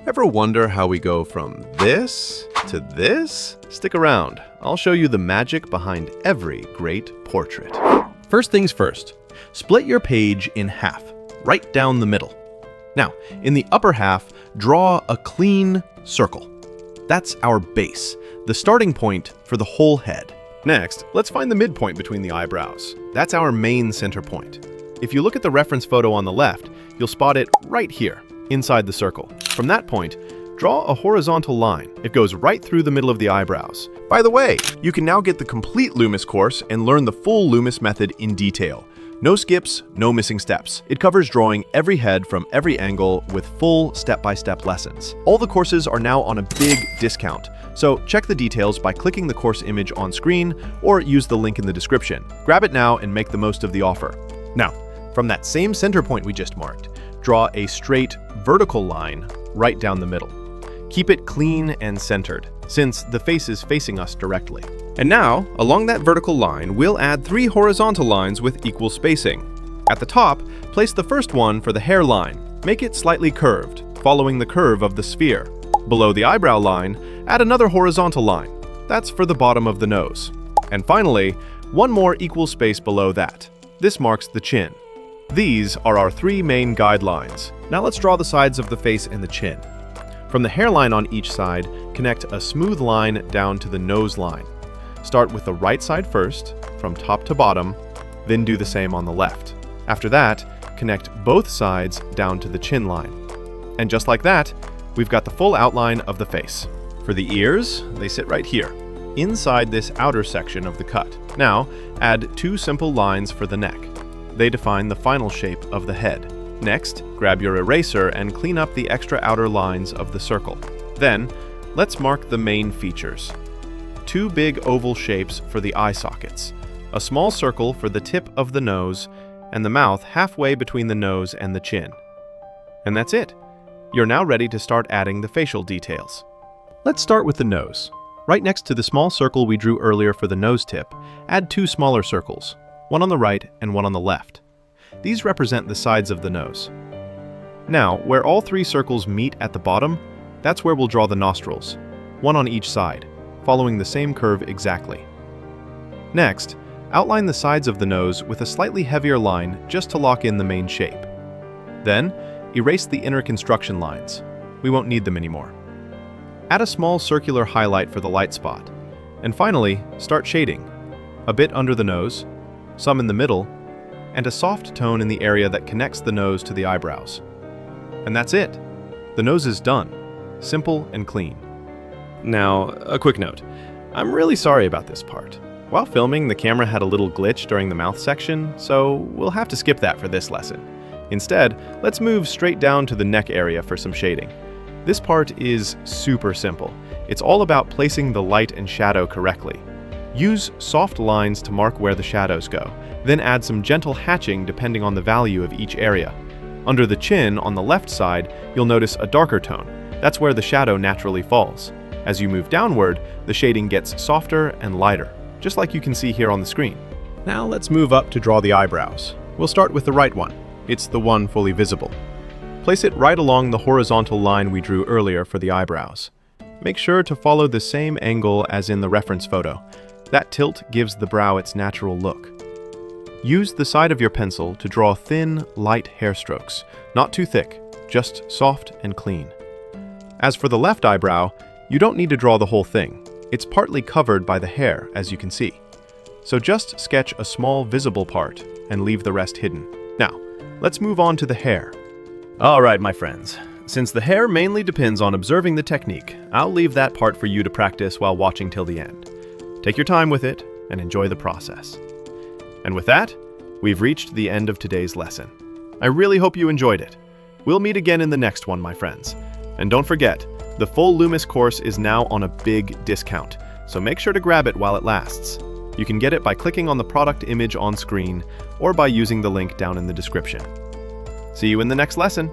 Ever wonder how we go from this to this? Stick around. I'll show you the magic behind every great portrait. First things first, split your page in half, right down the middle. Now, in the upper half, draw a clean circle. That's our base, the starting point for the whole head. Next, let's find the midpoint between the eyebrows. That's our main center point. If you look at the reference photo on the left, you'll spot it right here, inside the circle. From that point, draw a horizontal line. It goes right through the middle of the eyebrows. By the way, you can now get the complete Loomis course and learn the full Loomis method in detail. No skips, no missing steps. It covers drawing every head from every angle with full step-by-step lessons. All the courses are now on a big discount, so check the details by clicking the course image on screen or use the link in the description. Grab it now and make the most of the offer. Now, from that same center point we just marked, draw a straight vertical line right down the middle. Keep it clean and centered, since the face is facing us directly. And now, along that vertical line, we'll add 3 horizontal lines with equal spacing. At the top, place the first one for the hairline. Make it slightly curved, following the curve of the sphere. Below the eyebrow line, add another horizontal line. That's for the bottom of the nose. And finally, one more equal space below that. This marks the chin. These are our 3 main guidelines. Now let's draw the sides of the face and the chin. From the hairline on each side, connect a smooth line down to the nose line. Start with the right side first, from top to bottom, then do the same on the left. After that, connect both sides down to the chin line. And just like that, we've got the full outline of the face. For the ears, they sit right here, inside this outer section of the cut. Now, add 2 simple lines for the neck. They define the final shape of the head. Next, grab your eraser and clean up the extra outer lines of the circle. Then, let's mark the main features. 2 big oval shapes for the eye sockets, a small circle for the tip of the nose, and the mouth halfway between the nose and the chin. And that's it. You're now ready to start adding the facial details. Let's start with the nose. Right next to the small circle we drew earlier for the nose tip, add 2 smaller circles, one on the right and one on the left. These represent the sides of the nose. Now, where all 3 circles meet at the bottom, that's where we'll draw the nostrils, one on each side, following the same curve exactly. Next, outline the sides of the nose with a slightly heavier line just to lock in the main shape. Then, erase the inner construction lines. We won't need them anymore. Add a small circular highlight for the light spot. And finally, start shading. A bit under the nose, some in the middle, and a soft tone in the area that connects the nose to the eyebrows. And that's it. The nose is done. Simple and clean. Now, a quick note. I'm really sorry about this part. While filming, the camera had a little glitch during the mouth section, so we'll have to skip that for this lesson. Instead, let's move straight down to the neck area for some shading. This part is super simple. It's all about placing the light and shadow correctly. Use soft lines to mark where the shadows go, then add some gentle hatching depending on the value of each area. Under the chin, on the left side, you'll notice a darker tone. That's where the shadow naturally falls. As you move downward, the shading gets softer and lighter, just like you can see here on the screen. Now let's move up to draw the eyebrows. We'll start with the right one. It's the one fully visible. Place it right along the horizontal line we drew earlier for the eyebrows. Make sure to follow the same angle as in the reference photo. That tilt gives the brow its natural look. Use the side of your pencil to draw thin, light hair strokes, not too thick, just soft and clean. As for the left eyebrow, you don't need to draw the whole thing. It's partly covered by the hair, as you can see. So just sketch a small visible part and leave the rest hidden. Now, let's move on to the hair. All right, my friends. Since the hair mainly depends on observing the technique, I'll leave that part for you to practice while watching till the end. Take your time with it and enjoy the process. And with that, we've reached the end of today's lesson. I really hope you enjoyed it. We'll meet again in the next one, my friends. And don't forget, the full Loomis course is now on a big discount, so make sure to grab it while it lasts. You can get it by clicking on the product image on screen or by using the link down in the description. See you in the next lesson.